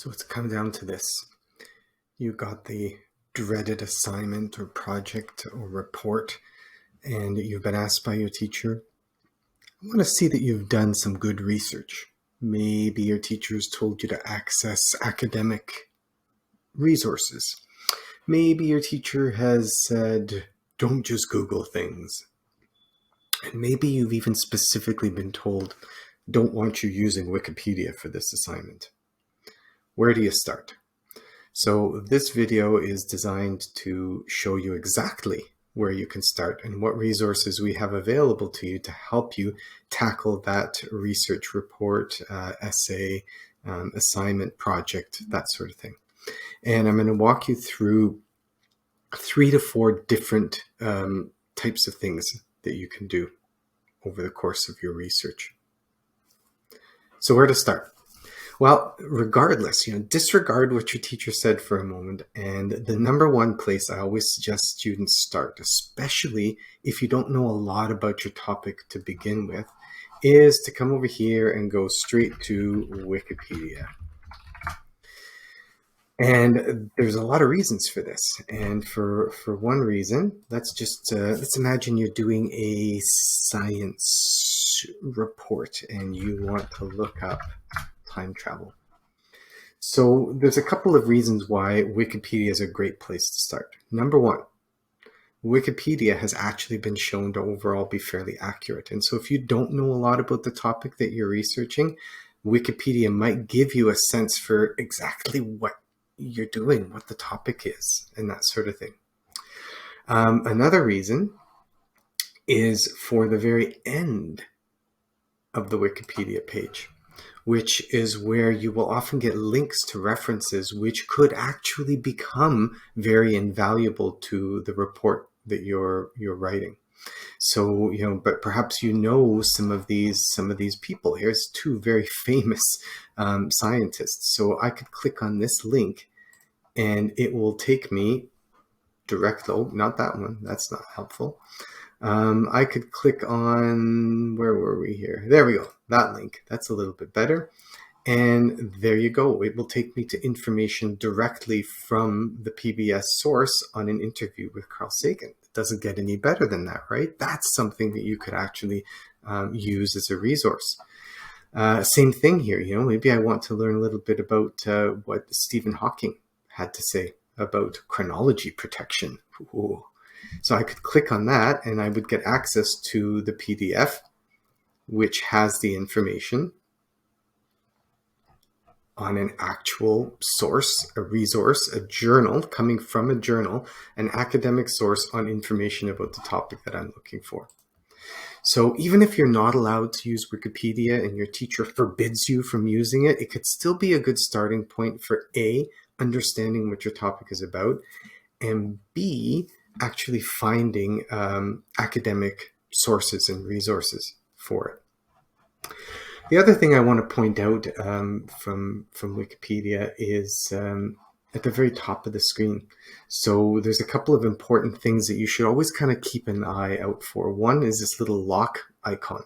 So it's come down to this. You got the dreaded assignment or project or report, and you've been asked by your teacher. I want to see that you've done some good research. Maybe your teacher's told you to access academic resources. Maybe your teacher has said, don't just Google things. And maybe you've even specifically been told, don't want you using Wikipedia for this assignment. Where do you start? So this video is designed to show you exactly where you can start and what resources we have available to you to help you tackle that research report, essay, assignment, project, that sort of thing. And I'm going to walk you through 3 to 4 different types of things that you can do over the course of your research. So where to start? Well, regardless, disregard what your teacher said for a moment. And the number one place I always suggest students start, especially if you don't know a lot about your topic to begin with, is to come over here and go straight to Wikipedia. And there's a lot of reasons for this. And for one reason, let's imagine you're doing a science report and you want to look up time travel. So there's a couple of reasons why Wikipedia is a great place to start. Number one, Wikipedia has actually been shown to overall be fairly accurate. And so if you don't know a lot about the topic that you're researching, Wikipedia might give you a sense for exactly what you're doing, what the topic is, and that sort of thing. Another reason is for the very end of the Wikipedia page, which is where you will often get links to references which could actually become very invaluable to the report that you're writing. So, but perhaps some of these people. Here's 2 very famous scientists. So I could click on this link and it will take me directly, oh, not that one, that's not helpful. I could click on, where were we here? There we go, that link. That's a little bit better. And there you go. It will take me to information directly from the PBS source on an interview with Carl Sagan. It doesn't get any better than that, right? That's something that you could actually use as a resource. Same thing here, maybe I want to learn a little bit about what Stephen Hawking had to say about chronology protection. Ooh. So I could click on that and I would get access to the PDF, which has the information on an actual source, a resource, a journal, coming from a journal, an academic source on information about the topic that I'm looking for. So even if you're not allowed to use Wikipedia and your teacher forbids you from using it, it could still be a good starting point for A, understanding what your topic is about, and B, actually finding academic sources and resources for it. The other thing I want to point out from Wikipedia is at the very top of the screen. So there's a couple of important things that you should always kind of keep an eye out for. One is this little lock icon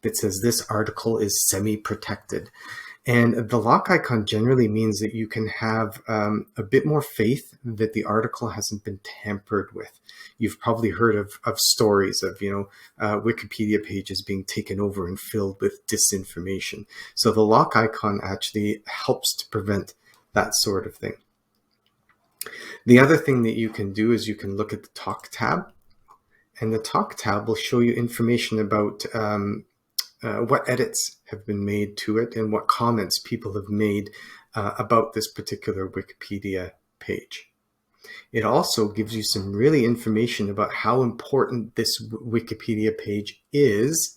that says this article is semi-protected. And the lock icon generally means that you can have a bit more faith that the article hasn't been tampered with. You've probably heard of stories of, Wikipedia pages being taken over and filled with disinformation. So the lock icon actually helps to prevent that sort of thing. The other thing that you can do is you can look at the Talk tab. And the Talk tab will show you information about what edits have been made to it and what comments people have made about this particular Wikipedia page. It also gives you some really information about how important this Wikipedia page is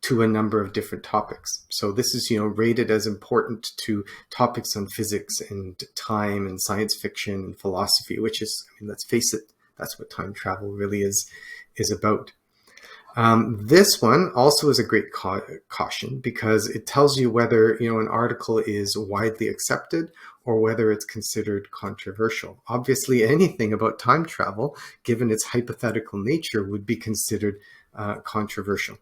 to a number of different topics. So this is, rated as important to topics on physics and time and science fiction and philosophy, which is, let's face it, that's what time travel really is about. This one also is a great caution because it tells you whether an article is widely accepted or whether it's considered controversial. Obviously, anything about time travel, given its hypothetical nature, would be considered controversial.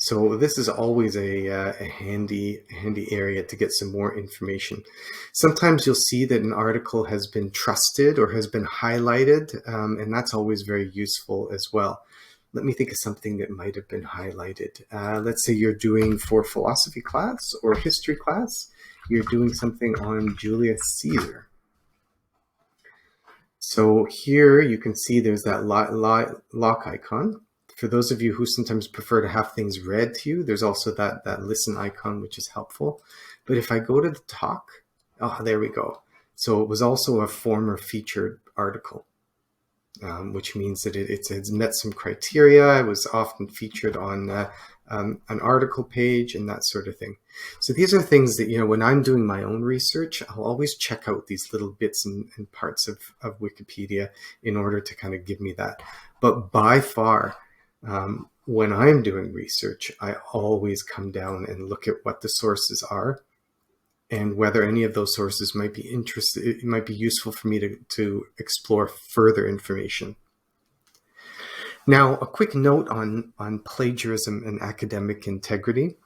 So this is always a handy area to get some more information. Sometimes you'll see that an article has been trusted or has been highlighted, and that's always very useful as well. Let me think of something that might have been highlighted. Let's say you're doing for philosophy class or history class, you're doing something on Julius Caesar. So here you can see there's that lock icon. For those of you who sometimes prefer to have things read to you, there's also that listen icon, which is helpful. But if I go to the talk, oh, there we go. So it was also a former featured article, which means that it's met some criteria. It was often featured on an article page and that sort of thing. So these are things that, when I'm doing my own research, I'll always check out these little bits and parts of Wikipedia in order to kind of give me that. But by far, when I'm doing research, I always come down and look at what the sources are and whether any of those sources might be it might be useful for me to explore further information. Now, a quick note on plagiarism and academic integrity.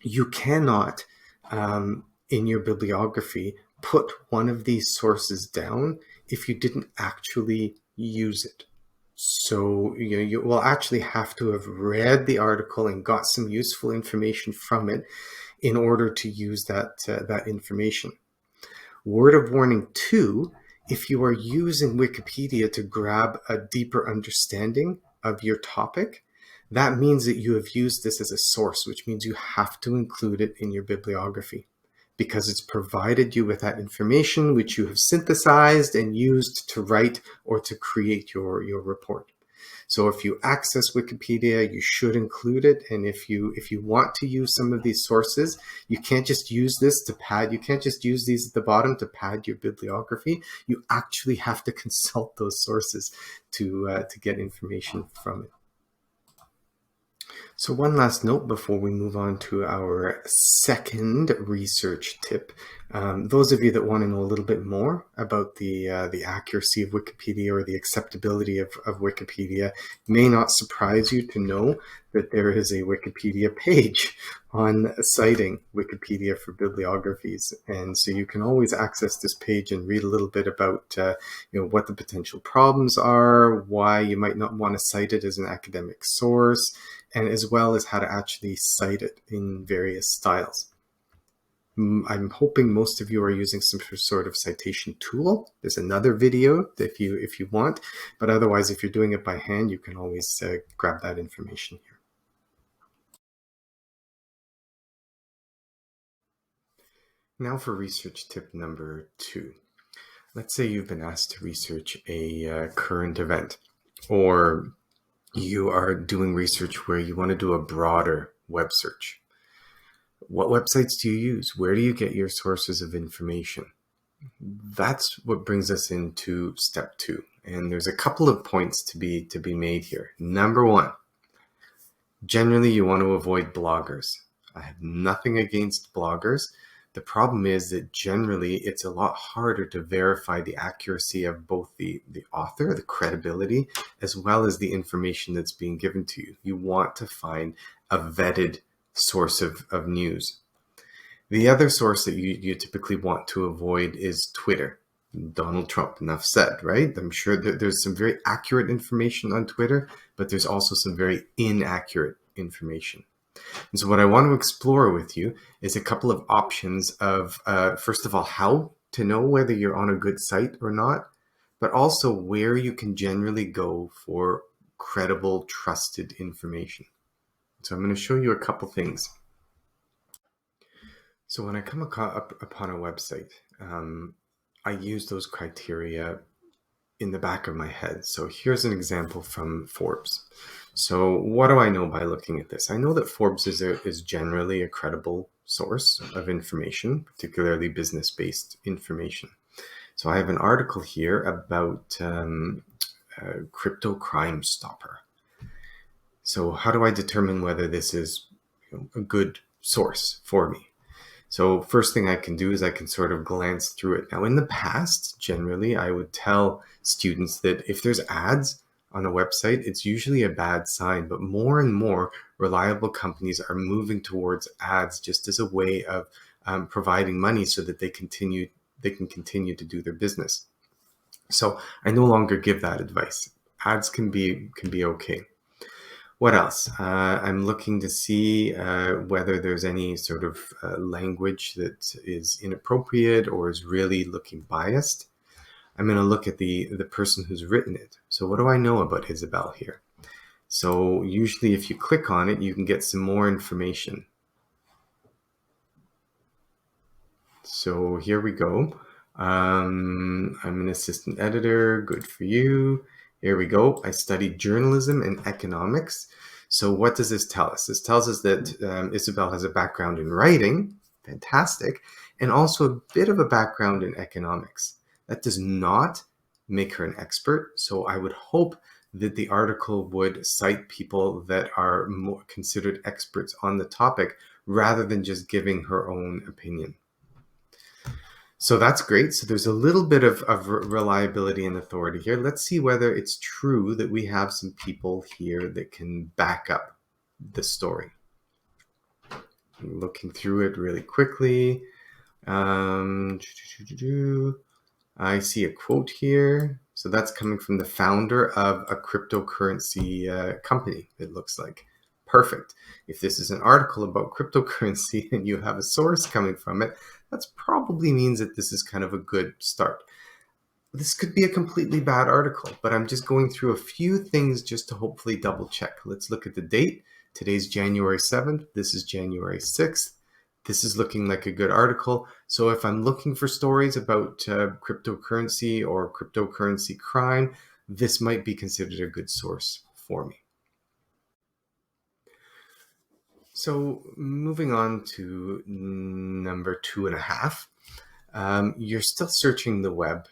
You cannot, in your bibliography, put one of these sources down if you didn't actually use it. So you will actually have to have read the article and got some useful information from it in order to use that information. Word of warning 2, if you are using Wikipedia to grab a deeper understanding of your topic, that means that you have used this as a source, which means you have to include it in your bibliography because it's provided you with that information which you have synthesized and used to write or to create your report. So if you access Wikipedia, you should include it. And if you want to use some of these sources, you can't just use this to pad. You can't just use these at the bottom to pad your bibliography. You actually have to consult those sources to get information from it. So one last note before we move on to our second research tip. Those of you that want to know a little bit more about the accuracy of Wikipedia or the acceptability of Wikipedia, may not surprise you to know that there is a Wikipedia page on citing Wikipedia for bibliographies. And so you can always access this page and read a little bit about what the potential problems are, why you might not want to cite it as an academic source, and as well as how to actually cite it in various styles. I'm hoping most of you are using some sort of citation tool. There's another video if you want, but otherwise, if you're doing it by hand, you can always grab that information here. Now for research tip number 2. Let's say you've been asked to research a current event, or you are doing research where you want to do a broader web search. What websites do you use? Where do you get your sources of information? That's what brings us into step 2. And there's a couple of points to be made here. Number 1, generally you want to avoid bloggers. I have nothing against bloggers. The problem is that generally it's a lot harder to verify the accuracy of both the author, the credibility, as well as the information that's being given to you. You want to find a vetted source of news. The other source that you typically want to avoid is Twitter. Donald Trump, enough said, right? I'm sure that there's some very accurate information on Twitter, but there's also some very inaccurate information. And so what I want to explore with you is a couple of options of, first of all, how to know whether you're on a good site or not, but also where you can generally go for credible, trusted information. So I'm going to show you a couple things. So when I come upon a website, I use those criteria in the back of my head. So here's an example from Forbes. So what do I know by looking at this? I know that Forbes is generally a credible source of information, particularly business-based information. So I have an article here about Crypto Crime Stopper. So how do I determine whether this is a good source for me? So first thing I can do is I can sort of glance through it. Now in the past, generally, I would tell students that if there's ads, on a website, it's usually a bad sign, but more and more reliable companies are moving towards ads just as a way of providing money so that they can continue to do their business. So I no longer give that advice. Ads can be okay. What else? I'm looking to see whether there's any sort of language that is inappropriate or is really looking biased. I'm going to look at the person who's written it. So what do I know about Isabel here? So usually if you click on it, you can get some more information. So here we go. I'm an assistant editor. Good for you. Here we go. I studied journalism and economics. So what does this tell us? This tells us that Isabel has a background in writing. Fantastic. And also a bit of a background in economics. That does not make her an expert. So I would hope that the article would cite people that are more considered experts on the topic rather than just giving her own opinion. So that's great. So there's a little bit of reliability and authority here. Let's see whether it's true that we have some people here that can back up the story. I'm looking through it really quickly. I see a quote here. So that's coming from the founder of a cryptocurrency company, it looks like. Perfect. If this is an article about cryptocurrency and you have a source coming from it, that probably means that this is kind of a good start. This could be a completely bad article, but I'm just going through a few things just to hopefully double check. Let's look at the date. Today's January 7th. This is January 6th. This is looking like a good article. So if I'm looking for stories about cryptocurrency or cryptocurrency crime, this might be considered a good source for me. So moving on to number 2.5, you're still searching the web.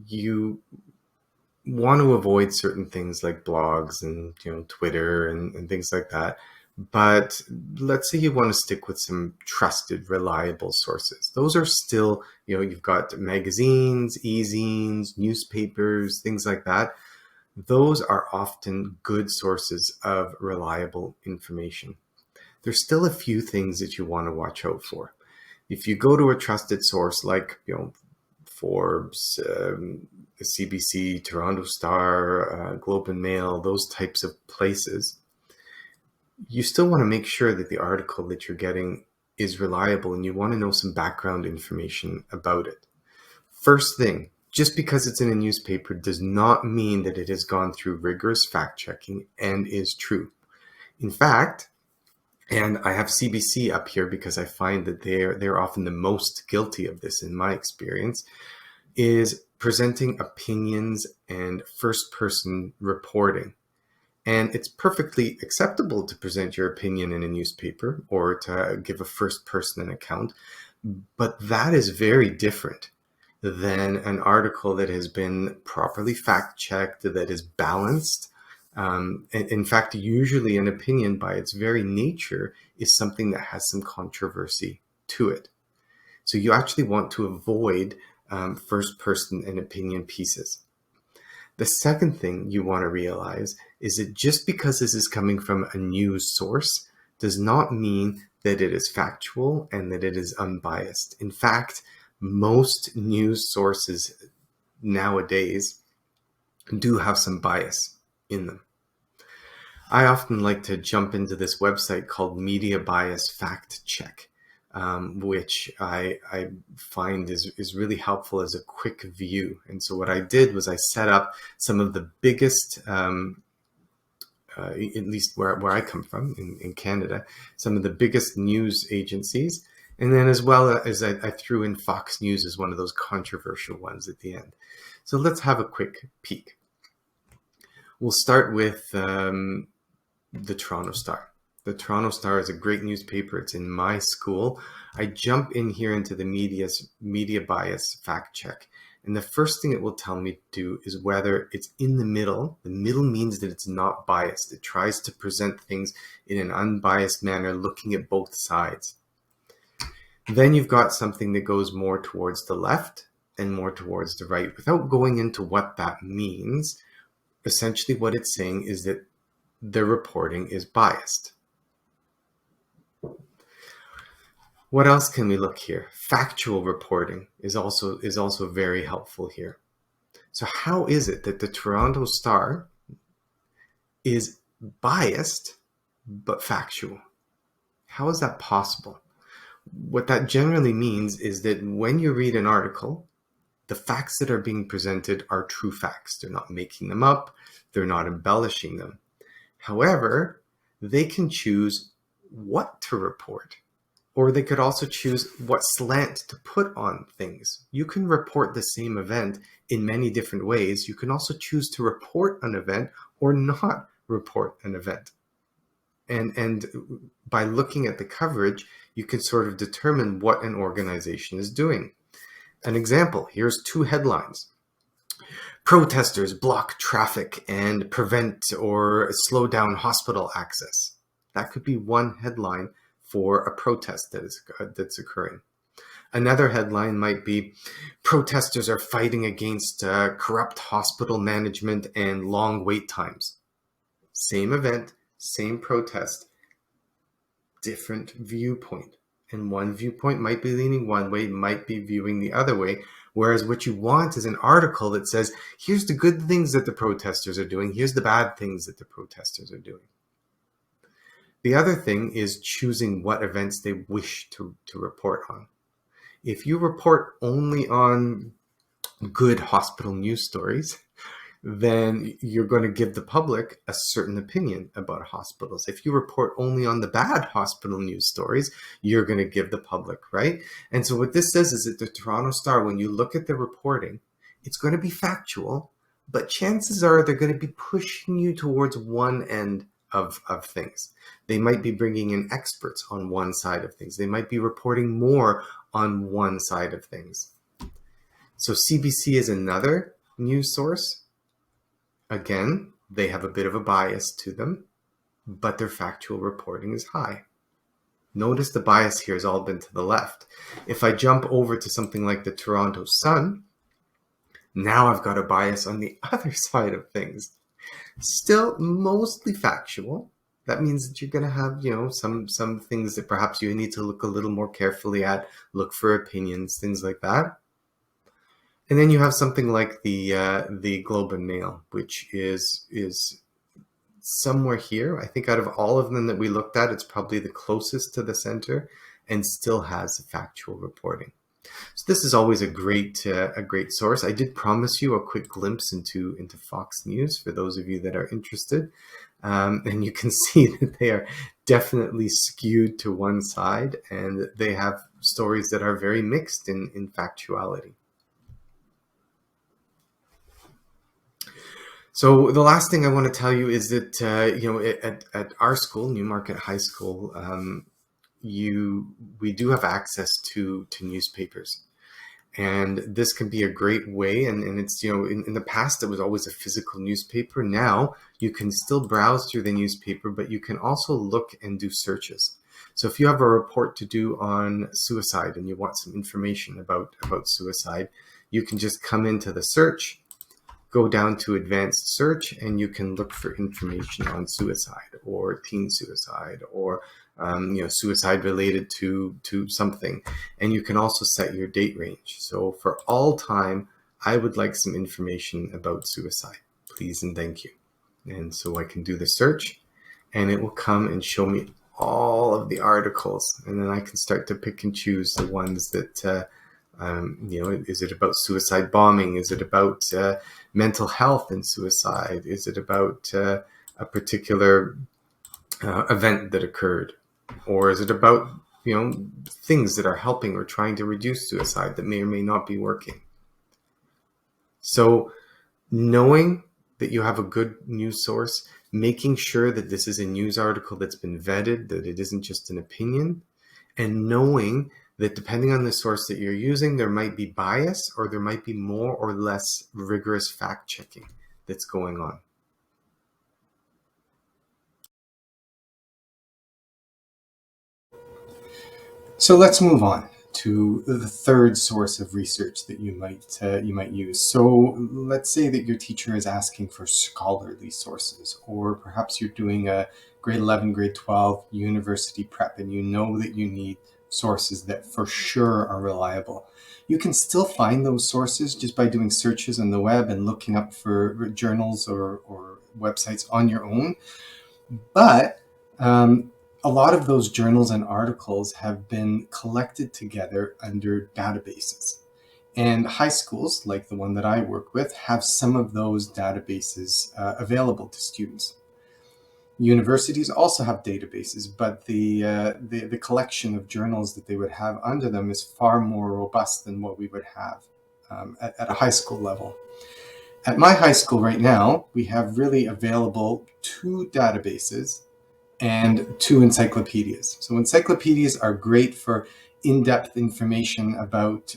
You want to avoid certain things like blogs and Twitter and things like that. But let's say you want to stick with some trusted, reliable sources. Those are still, you've got magazines, e-zines, newspapers, things like that. Those are often good sources of reliable information. There's still a few things that you want to watch out for. If you go to a trusted source like, Forbes, CBC, Toronto Star, Globe and Mail, those types of places, you still want to make sure that the article that you're getting is reliable and you want to know some background information about it. First thing, just because it's in a newspaper does not mean that it has gone through rigorous fact checking and is true. In fact, and I have CBC up here because I find that they're often the most guilty of this in my experience, is presenting opinions and first-person reporting. And it's perfectly acceptable to present your opinion in a newspaper or to give a first-person account, but that is very different than an article that has been properly fact-checked, that is balanced. In fact, usually an opinion by its very nature is something that has some controversy to it. So you actually want to avoid first person and opinion pieces. The second thing you want to realize is that just because this is coming from a news source does not mean that it is factual and that it is unbiased. In fact, most news sources nowadays do have some bias in them. I often like to jump into this website called Media Bias Fact Check, which I find is really helpful as a quick view. And so what I did was I set up some of the biggest, at least where I come from in Canada, some of the biggest news agencies. And then as well as I threw in Fox News as one of those controversial ones at the end. So let's have a quick peek. We'll start with the Toronto Star. The Toronto Star is a great newspaper. It's in my school. I jump in here into the media bias fact check. And the first thing it will tell me to do is whether it's in the middle. The middle means that it's not biased. It tries to present things in an unbiased manner, looking at both sides. Then you've got something that goes more towards the left and more towards the right. Without going into what that means, essentially what it's saying is that their reporting is biased. What else can we look here? Factual reporting is also very helpful here. So how is it that the Toronto Star is biased but factual? How is that possible? What that generally means is that when you read an article, the facts that are being presented are true facts. They're not making them up. They're not embellishing them. However, they can choose what to report, or they could also choose what slant to put on things. You can report the same event in many different ways. You can also choose to report an event or not report an event. And by looking at the coverage, you can sort of determine what an organization is doing. An example, here's two headlines. Protesters block traffic and prevent or slow down hospital access. That could be one headline for a protest that's occurring. Another headline might be, protesters are fighting against corrupt hospital management and long wait times. Same event, same protest, different viewpoint. And one viewpoint might be leaning one way, might be viewing the other way. Whereas what you want is an article that says, here's the good things that the protesters are doing, here's the bad things that the protesters are doing. The other thing is choosing what events they wish to report on. If you report only on good hospital news stories, then you're going to give the public a certain opinion about hospitals. If you report only on the bad hospital news stories, you're going to give the public, right? And so what this says is that the Toronto Star, when you look at the reporting, it's going to be factual, but chances are they're going to be pushing you towards one end of things. They might be bringing in experts on one side of things. They might be reporting more on one side of things. So CBC is another news source. Again, they have a bit of a bias to them, but their factual reporting is high. Notice the bias here has all been to the left. If I jump over to something like the Toronto Sun, now I've got a bias on the other side of things. Still mostly factual. That means that you're going to have, some things that perhaps you need to look a little more carefully at, look for opinions, things like that. And then you have something like the Globe and Mail, which is somewhere here. I think out of all of them that we looked at, it's probably the closest to the center and still has factual reporting. So this is always a great source. I did promise you a quick glimpse into Fox News for those of you that are interested. And you can see that they are definitely skewed to one side, and they have stories that are very mixed in factuality. So the last thing I want to tell you is that, at our school, Newmarket High School, we do have access to newspapers. And this can be a great way. And it's, in the past, it was always a physical newspaper. Now you can still browse through the newspaper, but you can also look and do searches. So if you have a report to do on suicide and you want some information about suicide, you can just come into the search, go down to advanced search, and you can look for information on suicide or teen suicide or suicide related to something. And you can also set your date range. So for all time, I would like some information about suicide, please and thank you. And so I can do the search, and it will come and show me all of the articles, and then I can start to pick and choose the ones that is it about suicide bombing? Is it about mental health and suicide? Is it about a particular event that occurred? Or is it about, things that are helping or trying to reduce suicide that may or may not be working? So knowing that you have a good news source, making sure that this is a news article that's been vetted, that it isn't just an opinion, and knowing that depending on the source that you're using, there might be bias or there might be more or less rigorous fact checking that's going on. So let's move on. to the third source of research that you might use. So let's say that your teacher is asking for scholarly sources, or perhaps you're doing a grade 11, grade 12 university prep, and you know that you need sources that for sure are reliable. You can still find those sources just by doing searches on the web and looking up for journals or websites on your own. But a lot of those journals and articles have been collected together under databases. And high schools, like the one that I work with, have some of those databases available to students. Universities also have databases, but the collection of journals that they would have under them is far more robust than what we would have at a high school level. At my high school right now, we have really available 2 databases and 2 encyclopedias. So encyclopedias are great for in-depth information about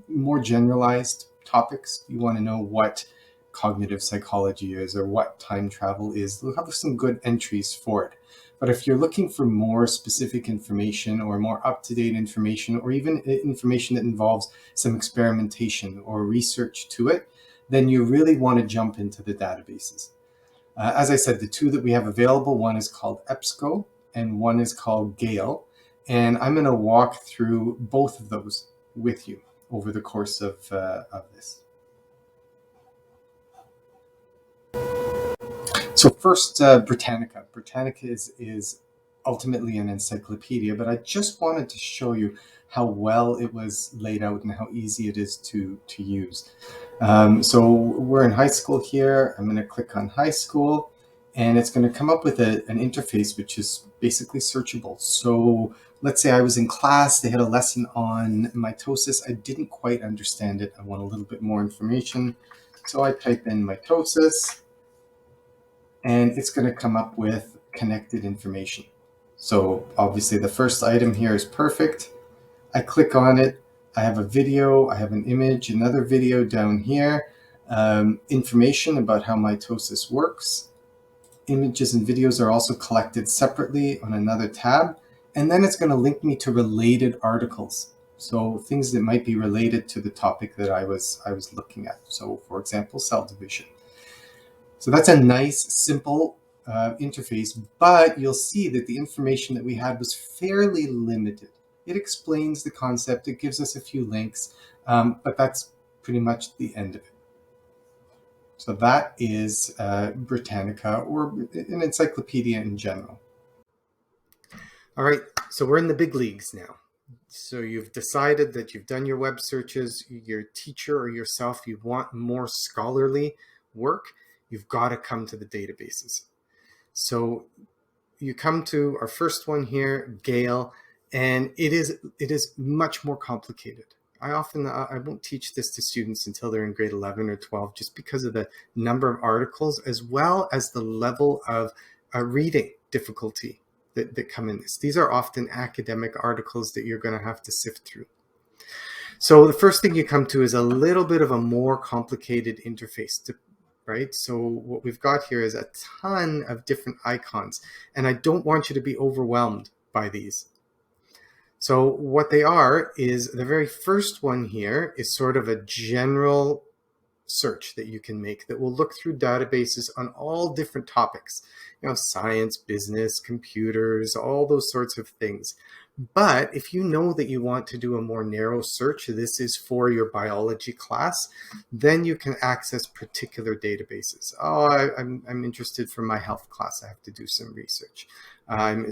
more generalized topics. You want to know what cognitive psychology is or what time travel is. They'll have some good entries for it. But if you're looking for more specific information or more up-to-date information, or even information that involves some experimentation or research to it, then you really want to jump into the databases. As I said, the 2 that we have available, one is called EBSCO and one is called Gale. And I'm going to walk through both of those with you over the course of this. So first, Britannica. Britannica is ultimately an encyclopedia, but I just wanted to show you how well it was laid out and how easy it is to use. So we're in high school here. I'm going to click on high school, and it's going to come up with an interface which is basically searchable. So let's say I was in class, they had a lesson on mitosis. I didn't quite understand it. I want a little bit more information. So I type in mitosis, and it's going to come up with connected information. So obviously the first item here is perfect. I click on it. I have a video, I have an image, another video down here, information about how mitosis works. Images and videos are also collected separately on another tab. And then it's going to link me to related articles. So things that might be related to the topic that I was looking at. So for example, cell division. So that's a nice, simple interface, but you'll see that the information that we had was fairly limited. It explains the concept, it gives us a few links, but that's pretty much the end of it. So that is Britannica, or an encyclopedia in general. All right, so we're in the big leagues now. So you've decided that you've done your web searches, your teacher or yourself, you want more scholarly work, you've got to come to the databases. So you come to our first one here, Gale, and it is much more complicated. I won't teach this to students until they're in grade 11 or 12, just because of the number of articles, as well as the level of reading difficulty that come in this. These are often academic articles that you're going to have to sift through. So the first thing you come to is a little bit of a more complicated interface, right? So what we've got here is a ton of different icons, and I don't want you to be overwhelmed by these. So what they are is, the very first one here is sort of a general search that you can make that will look through databases on all different topics, science, business, computers, all those sorts of things. But if you know that you want to do a more narrow search, this is for your biology class, then you can access particular databases. I'm interested for my health class. I have to do some research.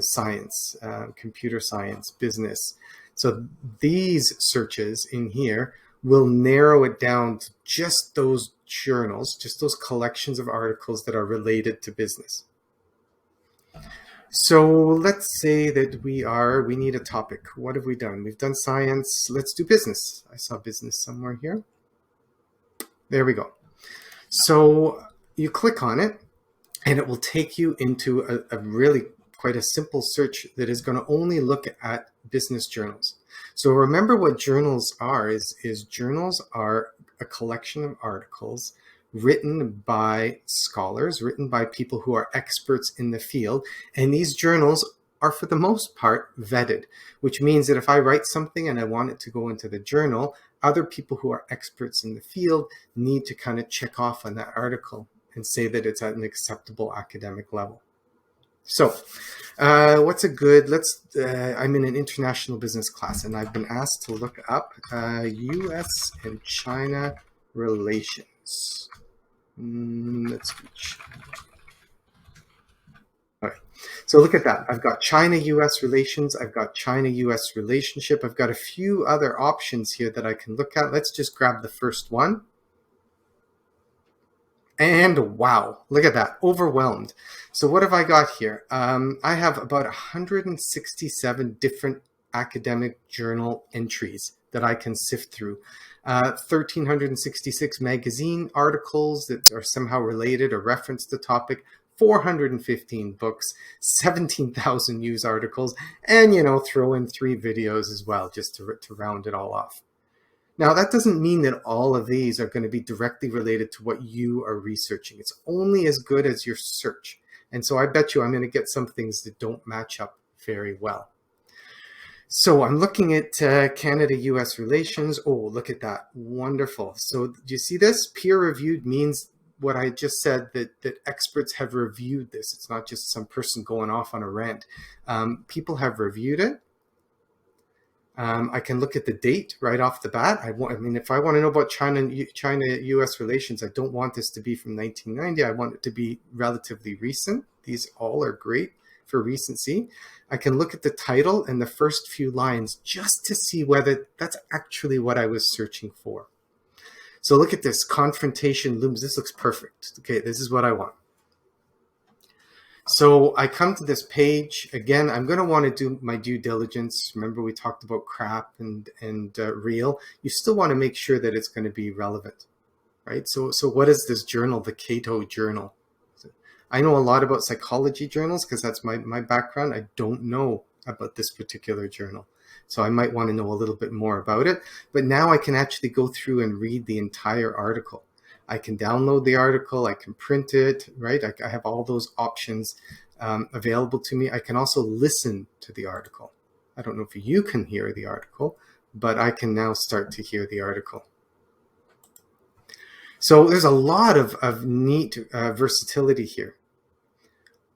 Science, computer science, business. So these searches in here will narrow it down to just those journals, just those collections of articles that are related to business. So let's say that we need a topic. What have we done? We've done science. Let's do business. I saw business somewhere here. There we go. So you click on it, and it will take you into a really quite a simple search that is going to only look at business journals. So remember what journals are, is journals are a collection of articles written by scholars, written by people who are experts in the field. And these journals are for the most part vetted, which means that if I write something and I want it to go into the journal, other people who are experts in the field need to kind of check off on that article and say that it's at an acceptable academic level. So what's a good, I'm in an international business class and I've been asked to look up US and China relations. Let's do China. All right. So look at that. I've got China-US relations. I've got China-US relationship. I've got a few other options here that I can look at. Let's just grab the first one. And wow, look at that, overwhelmed. So what have I got here? I have about 167 different academic journal entries that I can sift through. 1,366 magazine articles that are somehow related or reference the topic, 415 books, 17,000 news articles, and, throw in 3 videos as well, just to round it all off. Now, that doesn't mean that all of these are going to be directly related to what you are researching. It's only as good as your search. And so I bet you I'm going to get some things that don't match up very well. So I'm looking at Canada-US relations. Oh, look at that. Wonderful. So do you see this? Peer-reviewed means what I just said, that experts have reviewed this. It's not just some person going off on a rant. People have reviewed it. I can look at the date right off the bat. If I want to know about China-US relations, I don't want this to be from 1990. I want it to be relatively recent. These all are great for recency. I can look at the title and the first few lines just to see whether that's actually what I was searching for. So look at this, confrontation looms. This looks perfect. Okay, this is what I want. So I come to this page. Again, I'm going to want to do my due diligence. Remember, we talked about crap and real. You still want to make sure that it's going to be relevant, right? So what is this journal, the Cato Journal? I know a lot about psychology journals because that's my background. I don't know about this particular journal. So I might want to know a little bit more about it. But now I can actually go through and read the entire article. I can download the article, I can print it, right? I have all those options available to me. I can also listen to the article. I don't know if you can hear the article, but I can now start to hear the article. So there's a lot of neat versatility here.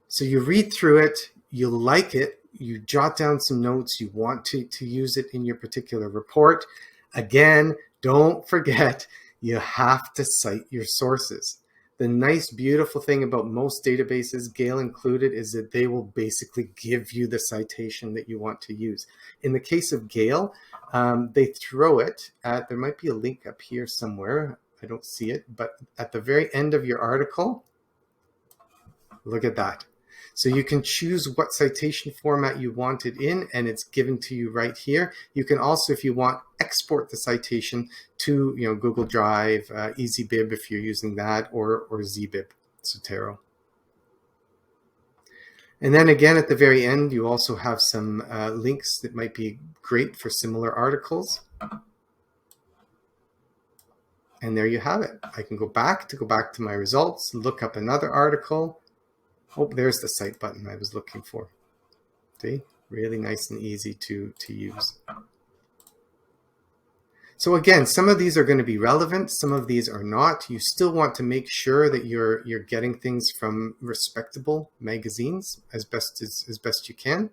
So you read through it, you like it, you jot down some notes, you want to use it in your particular report. Again, don't forget, you have to cite your sources. The nice, beautiful thing about most databases, Gale included, is that they will basically give you the citation that you want to use. In the case of Gale, they throw it at, there might be a link up here somewhere. I don't see it, but at the very end of your article, look at that. So you can choose what citation format you want it in, and it's given to you right here. You can also, if you want, export the citation to Google Drive, EasyBib if you're using that, or ZBib, Zotero. And then again, at the very end, you also have some links that might be great for similar articles. And there you have it. I can go back to my results, look up another article. Oh, there's the cite button I was looking for. See, really nice and easy to use. So again, some of these are going to be relevant, some of these are not. You still want to make sure that you're getting things from respectable magazines as best you can.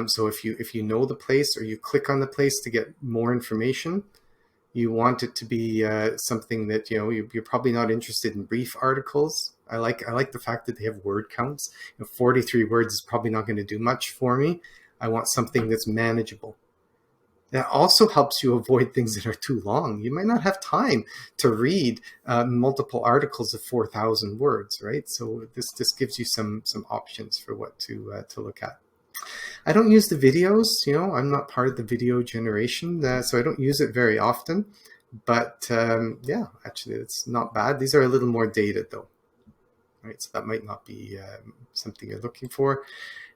So if you know the place, or you click on the place to get more information, you want it to be something that you're probably not interested in brief articles. I like the fact that they have word counts. 43 words is probably not going to do much for me. I want something that's manageable. That also helps you avoid things that are too long. You might not have time to read multiple articles of 4,000 words, right? So this gives you some options for what to look at. I don't use the videos, I'm not part of the video generation, so I don't use it very often. But yeah, actually, it's not bad. These are a little more dated though, right? So that might not be something you're looking for.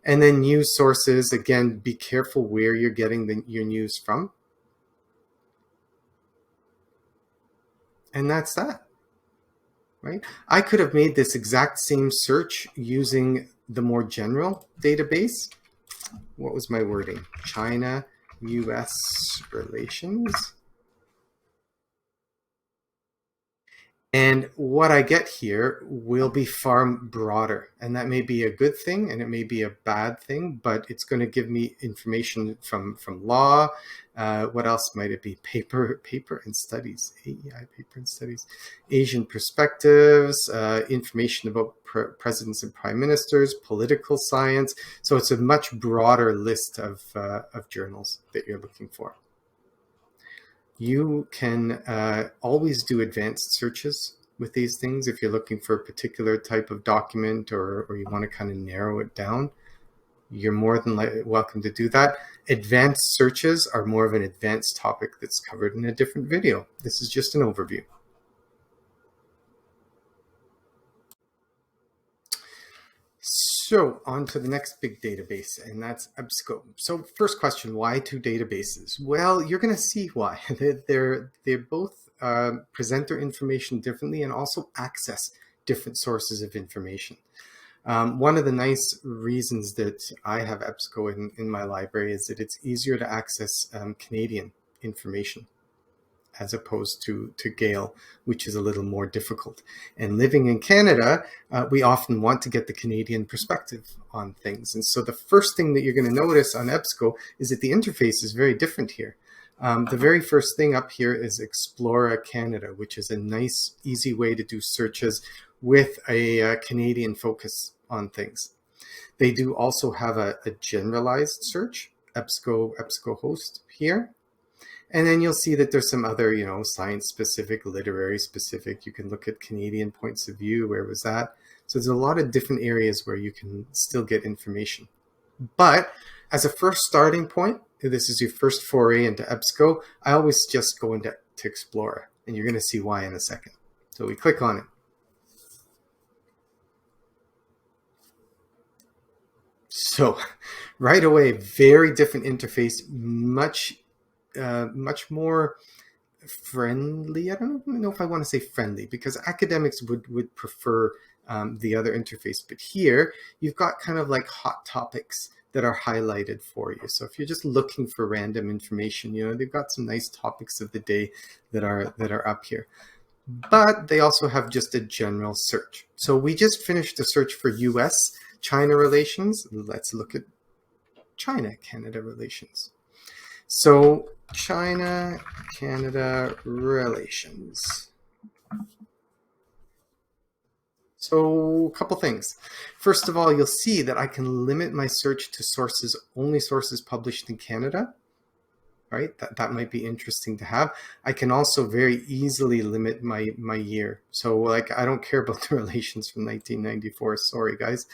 And then news sources, again, be careful where you're getting your news from. And that's that. right? I could have made this exact same search using the more general database. What was my wording? China-US relations. And what I get here will be far broader. And that may be a good thing and it may be a bad thing, but it's going to give me information from law. What else might it be? Paper and studies, AEI paper and studies, Asian perspectives, information about presidents and prime ministers, political science. So it's a much broader list of journals that you're looking for. You can always do advanced searches with these things if you're looking for a particular type of document or you want to kind of narrow it down. You're more than welcome to do that. Advanced searches are more of an advanced topic that's covered in a different video. This is just an overview. So on to the next big database, and that's EBSCO. So first question, why two databases? Well, you're going to see why. They both present their information differently and also access different sources of information. One of the nice reasons that I have EBSCO in my library is that it's easier to access Canadian information as opposed to Gale, which is a little more difficult. And living in Canada, we often want to get the Canadian perspective on things. And so the first thing that you're going to notice on EBSCO is that the interface is very different here. The very first thing up here is Explora Canada, which is a nice, easy way to do searches with a Canadian focus on things. They do also have a generalized search, EBSCO host here. And then you'll see that there's some other, science specific, literary specific. You can look at Canadian points of view. Where was that? So there's a lot of different areas where you can still get information. But as a first starting point, if this is your first foray into EBSCO, I always just go into Explora, and you're going to see why in a second. So we click on it. So right away, very different interface, much more friendly. I don't know if I want to say friendly because academics would prefer the other interface. But here you've got kind of like hot topics that are highlighted for you. So if you're just looking for random information, they've got some nice topics of the day that are up here. But they also have just a general search. So we just finished a search for US-China relations. Let's look at China-Canada relations. So China-Canada relations. So a couple things. First of all, you'll see that I can limit my search to only sources published in Canada, right? That might be interesting to have. I can also very easily limit my year. So like, I don't care about the relations from 1994. Sorry, guys.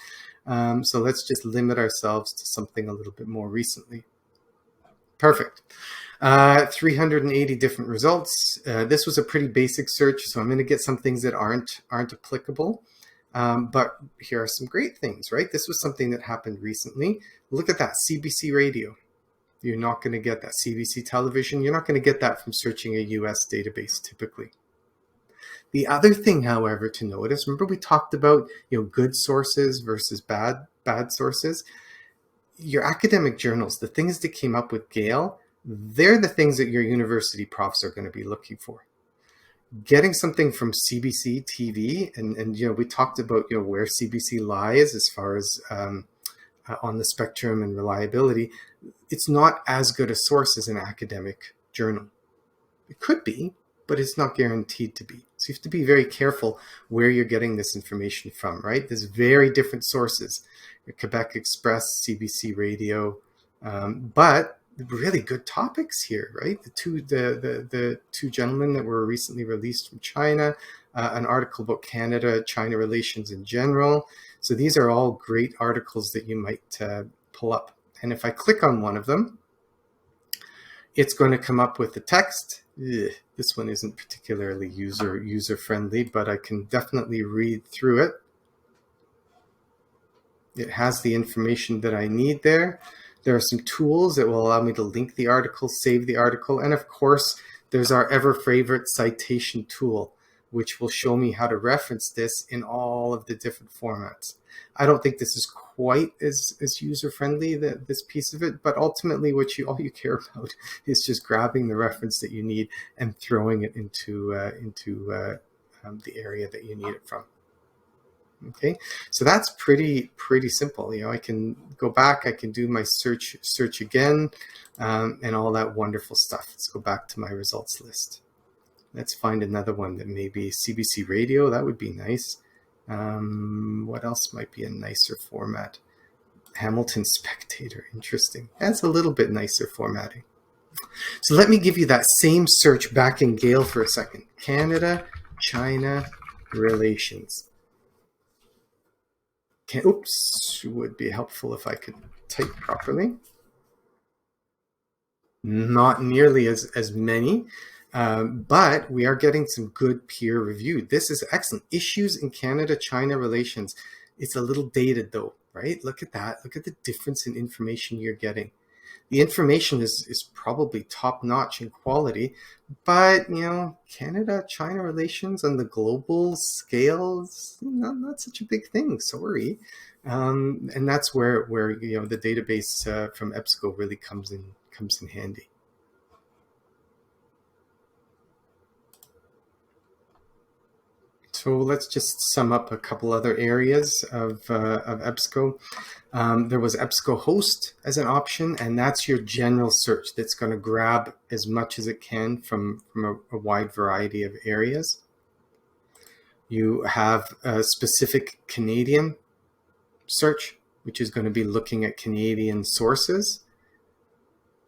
So let's just limit ourselves to something a little bit more recently. Perfect. 380 different results. This was a pretty basic search, so I'm going to get some things that aren't applicable. But here are some great things, right? This was something that happened recently. Look at that, CBC radio. You're not going to get that. CBC television, you're not going to get that from searching a US database typically. The other thing, however, to notice, remember we talked about good sources versus bad sources. Your academic journals, the things that came up with Gale, they're the things that your university profs are going to be looking for. Getting something from CBC TV, and we talked about where CBC lies as far as on the spectrum and reliability. It's not as good a source as an academic journal. It could be, but it's not guaranteed to be. So you have to be very careful where you're getting this information from, right? There's very different sources. Quebec Express, CBC Radio, but really good topics here, right? The two gentlemen that were recently released from China, an article about Canada-China relations in general. So these are all great articles that you might pull up. And if I click on one of them, it's going to come up with the text. This one isn't particularly user-friendly, but I can definitely read through it. It has the information that I need there. There are some tools that will allow me to link the article, save the article, and of course, there's our ever favorite citation tool, which will show me how to reference this in all of the different formats. I don't think this is quite as user-friendly, this piece of it, but ultimately all you care about is just grabbing the reference that you need and throwing it into the area that you need it from. Okay, so that's pretty simple. I can go back, I can do my search again, and all that wonderful stuff. Let's go back to my results list. Let's find another one that may be CBC radio. That would be nice. What else might be a nicer format? Hamilton Spectator. Interesting. That's a little bit nicer formatting. So let me give you that same search back in Gale for a second. Canada-China relations. Oops, would be helpful if I could type properly. Not nearly as many, but we are getting some good peer review. This is excellent. Issues in Canada-China relations. It's a little dated though, right? Look at that. Look at the difference in information you're getting. The information is probably top-notch in quality, but Canada-China relations on the global scale is not such a big thing. Sorry, and that's where the database from EBSCO really comes in handy. So let's just sum up a couple other areas of EBSCO. There was EBSCO host as an option, and that's your general search that's going to grab as much as it can from a wide variety of areas. You have a specific Canadian search, which is going to be looking at Canadian sources.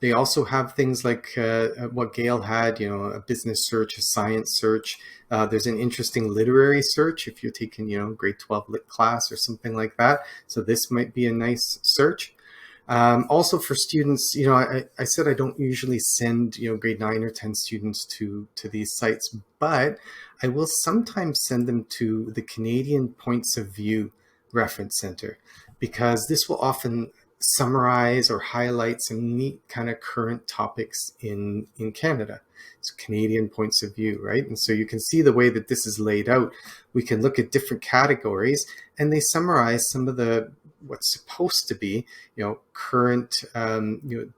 They also have things like what Gale had, a business search, a science search. There's an interesting literary search if you're taking, grade 12 lit class or something like that. So this might be a nice search. Also for students, I said I don't usually send, grade 9 or 10 students to these sites, but I will sometimes send them to the Canadian Points of View Reference Center, because this will often summarize or highlight some neat kind of current topics in Canada. So Canadian points of view, right? And so you can see the way that this is laid out. We can look at different categories, and they summarize some of what's supposed to be, current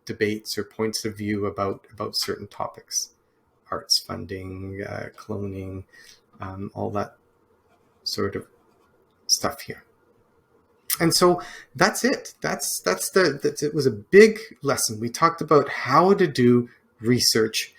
debates or points of view about certain topics, arts funding, cloning, all that sort of stuff here. And so that's it. It was a big lesson. We talked about how to do research,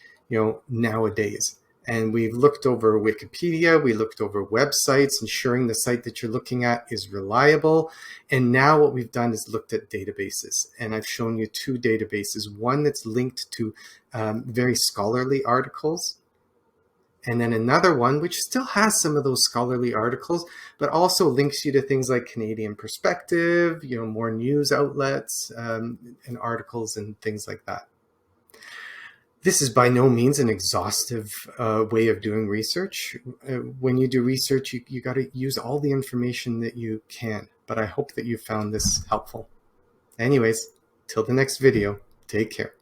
nowadays. And we've looked over Wikipedia, we looked over websites, ensuring the site that you're looking at is reliable. And now what we've done is looked at databases. And I've shown you two databases, one that's linked to very scholarly articles, and then another one which still has some of those scholarly articles, but also links you to things like Canadian Perspective, more news outlets and articles and things like that. This is by no means an exhaustive way of doing research. When you do research, you got to use all the information that you can, but I hope that you found this helpful. Anyways, till the next video, take care.